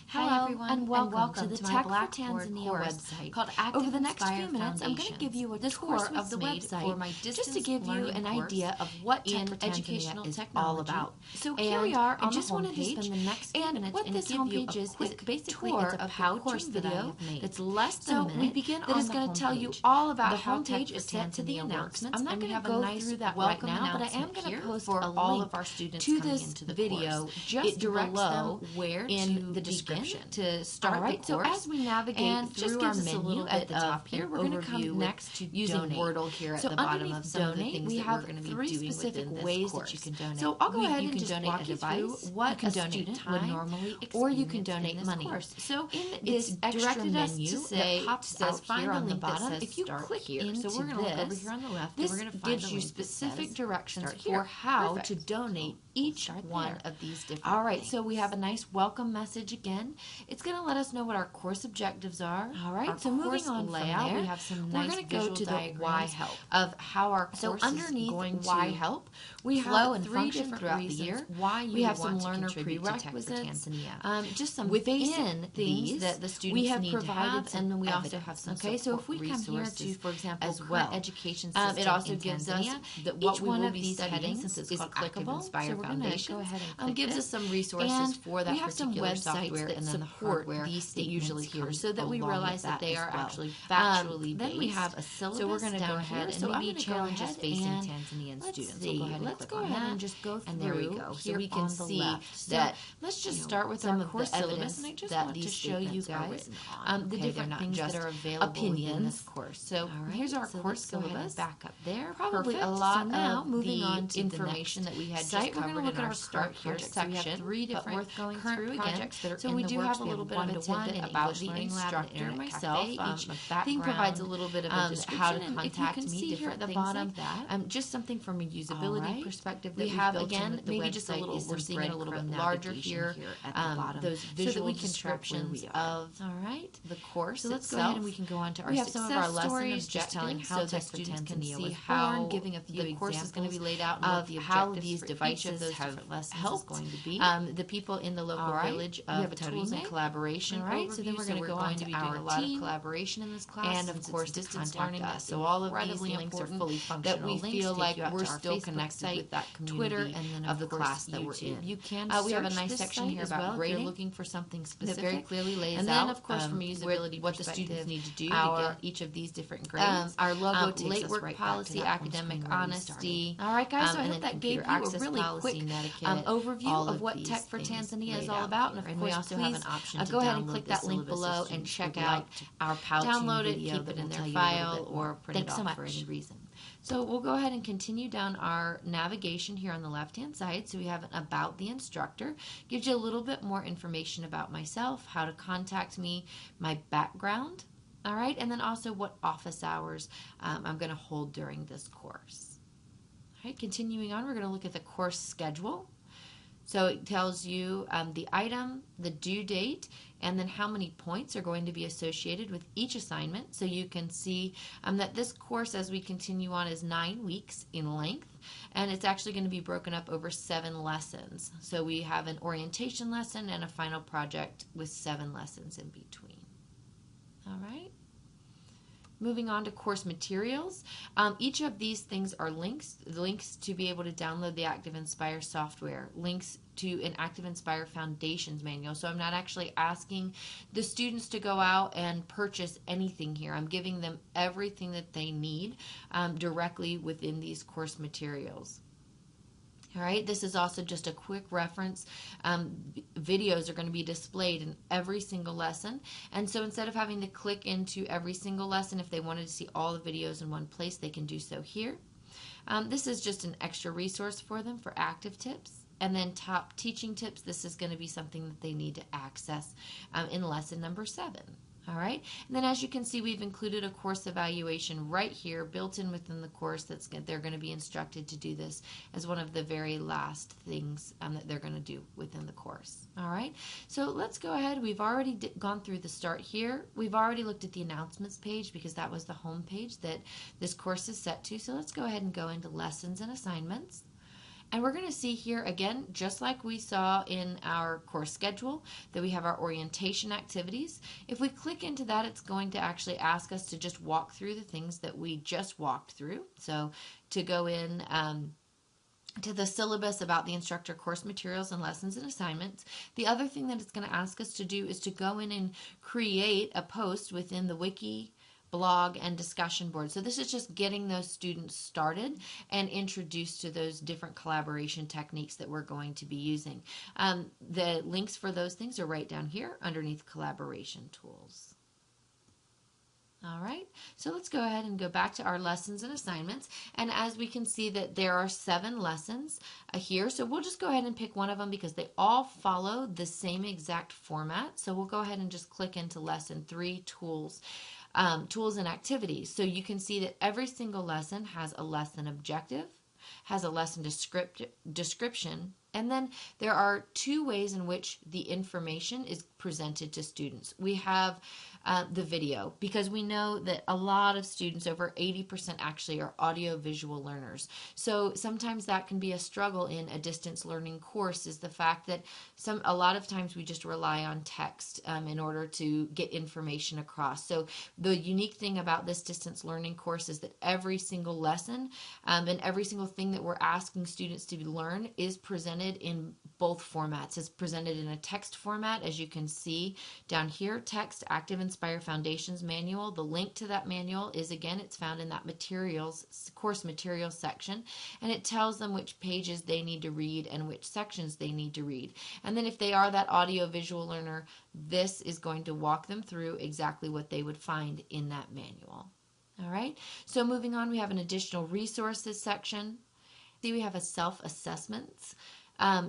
Hi everyone, and welcome to the Tech for Tanzania website called Active. Over the next few minutes, I'm going to give you a tour of the website just to give you an idea of what Tech for Tanzania is all about. So here we are on the homepage, and what this homepage is basically it's a how-to video that's less than a minute. We begin that is going to tell you all about how Tech is set to the announcements. I'm not going to go through that right now, but I am going to post for all of our students to this video just below where in the description to start the course. So as we navigate through our menu at the top here, we're going to come next to using Wordle here at the bottom of some of the things that we're going to be doing within this course. That you can donate. So I'll go ahead and just walk you through what a student would normally experience, or you can donate money. So in this extra menu that pops out here on the bottom, if you click into this, we're going to look over here on the left, this gives you specific directions for how to donate each one of these different things. All right, so we have a nice welcome message again. It's going to let us know what our course objectives are. All right, so moving on layout, from there, we have some nice visual diagrams of how our course is going to why help. We have three different reasons why you have some learner prerequisites, just some within things that the students need to have, and then we also have some so if we come here to, for example, as well education system, it also gives us what we will be studying since it's called clickable. So we're going to go ahead and gives us some resources for that particular software, and then the hardware these usually here, so that we realize that they are actually factually based. Then we have a syllabus. So we're going to go ahead and maybe challenges facing Tanzanian students. Let's go ahead and just go through. And there we go. So we can see that. Let's just start with some of the syllabus, and I just want to show you guys the different things that are available in this course. So here's our course syllabus. Back up there. Probably a lot of moving on to information that we had just covered. We're going to look at our start here section. We have three different current projects that are in the works. A little bit of a tidbit about the instructor myself. Each thing provides a little bit of a description, how to contact me, different things like that. Just something from a usability perspective that we have again, maybe just a little. We're seeing it a little bit larger here at the bottom, those visual descriptions of the course. So let's go ahead and we can go on to our success stories, just telling how the students can see how giving a few the course is going to be laid out of how these devices have helped going to be the people in the local village of tools and collaboration. All right, so then we're going to go on to our team collaboration in this class, and of course distance learning. So all of these links are fully functional. That we feel like we're still connected with that community, Twitter, and then of the class that we're in. You can. We have a nice section here about grading. If you're looking for something specific, that very clearly lays out. And then of course from a usability what the students need to do to get each of these different grades. Our logo takes late work right policy, academic honesty. All right, guys. So I hope that gave you a really quick overview of what Tech for Tanzania is all about. And of course, we also have an option to go ahead and click that link below and check out our download it, keep it in their file, or print it off for any reason. So we'll go ahead and continue down our navigation here on the left-hand side. So we have an About the Instructor. Gives you a little bit more information about myself, how to contact me, my background, all right, and then also what office hours I'm going to hold during this course. All right, continuing on, we're going to look at the course schedule. So it tells you the item, the due date, and then how many points are going to be associated with each assignment. So you can see that this course, as we continue on, is 9 weeks in length, and it's actually going to be broken up over 7 lessons. So we have an orientation lesson and a final project with 7 lessons in between. All right. Moving on to course materials. Each of these things are links to be able to download the Active Inspire software, links to an Active Inspire Foundations manual. So I'm not actually asking the students to go out and purchase anything here. I'm giving them everything that they need directly within these course materials. All right, this is also just a quick reference. Videos are going to be displayed in every single lesson. And so instead of having to click into every single lesson, if they wanted to see all the videos in one place, they can do so here. This is just an extra resource for them for active tips. And then top teaching tips, this is going to be something that they need to access in lesson number 7. All right, and then as you can see, we've included a course evaluation right here, built in within the course. They're going to be instructed to do this as one of the very last things that they're going to do within the course. All right, so let's go ahead. We've already gone through the start here. We've already looked at the announcements page because that was the home page that this course is set to. So let's go ahead and go into lessons and assignments. And we're going to see here again, just like we saw in our course schedule, that we have our orientation activities. If we click into that, it's going to actually ask us to just walk through the things that we just walked through. So to go in to the syllabus about the instructor course materials and lessons and assignments. The other thing that it's going to ask us to do is to go in and create a post within the wiki, blog, and discussion board. So this is just getting those students started and introduced to those different collaboration techniques that we're going to be using. The links for those things are right down here underneath collaboration tools. All right, so let's go ahead and go back to our lessons and assignments. And as we can see that there are 7 lessons here, so we'll just go ahead and pick one of them because they all follow the same exact format. So we'll go ahead and just click into lesson 3, tools. Tools and activities. So you can see that every single lesson has a lesson objective, has a lesson description, and then there are 2 ways in which the information is presented to students. We have the video, because we know that a lot of students, over 80% actually, are audio-visual learners. So sometimes that can be a struggle in a distance learning course, is the fact that a lot of times we just rely on text in order to get information across. So the unique thing about this distance learning course is that every single lesson and every single thing that we're asking students to learn is presented in both formats. It's presented in a text format, as you can see down here, text, Active Inspire Foundations Manual. The link to that manual is, again, it's found in that course materials section, and it tells them which pages they need to read and which sections they need to read. And then if they are that audio-visual learner, this is going to walk them through exactly what they would find in that manual. All right, so moving on, we have an additional resources section. See, we have a self-assessments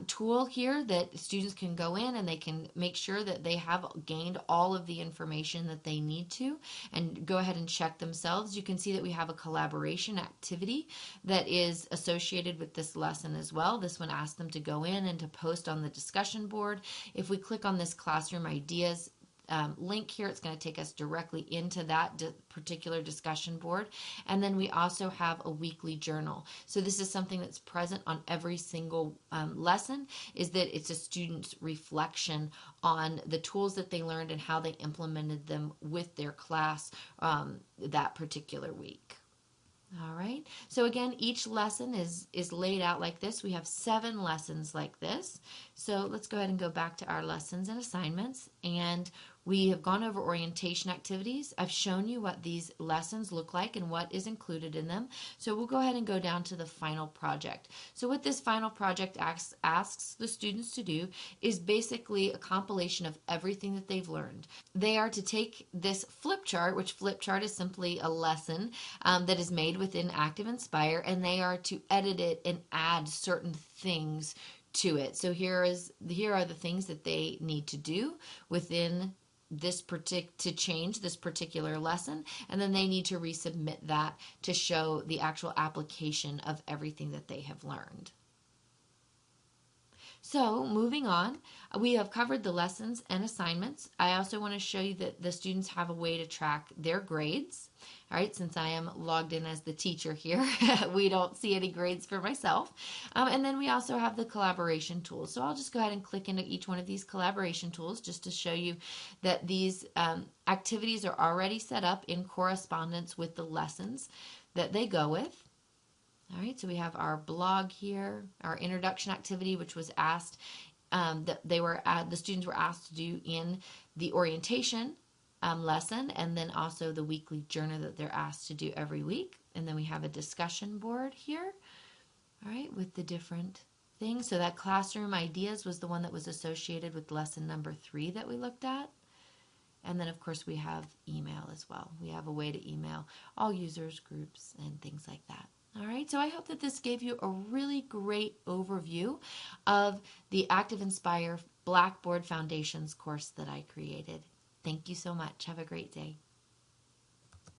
tool here that students can go in and they can make sure that they have gained all of the information that they need to and go ahead and check themselves. You can see that we have a collaboration activity that is associated with this lesson as well. This one asks them to go in and to post on the discussion board. If we click on this classroom ideas link here, it's going to take us directly into that particular discussion board. And then we also have a weekly journal. So this is something that's present on every single lesson, is that it's a student's reflection on the tools that they learned and how they implemented them with their class that particular week. All right, so again, each lesson is laid out like this. We have 7 lessons like this. So let's go ahead and go back to our lessons and assignments, and we have gone over orientation activities. I've shown you what these lessons look like and what is included in them. So we'll go ahead and go down to the final project. So what this final project asks the students to do is basically a compilation of everything that they've learned. They are to take this flip chart, which flip chart is simply a lesson that is made within Active Inspire, and they are to edit it and add certain things to it. So here are the things that they need to do within this to change this particular lesson, and then they need to resubmit that to show the actual application of everything that they have learned. So moving on, we have covered the lessons and assignments. I also want to show you that the students have a way to track their grades. All right, since I am logged in as the teacher here, we don't see any grades for myself. And then we also have the collaboration tools. So I'll just go ahead and click into each one of these collaboration tools just to show you that these activities are already set up in correspondence with the lessons that they go with. All right, so we have our blog here, our introduction activity, which was asked that the students were asked to do in the orientation lesson, and then also the weekly journal that they're asked to do every week. And then we have a discussion board here, all right, with the different things. So that classroom ideas was the one that was associated with lesson number 3 that we looked at. And then, of course, we have email as well. We have a way to email all users, groups, and things like that. All right, so I hope that this gave you a really great overview of the Active Inspire Blackboard Foundations course that I created. Thank you so much. Have a great day.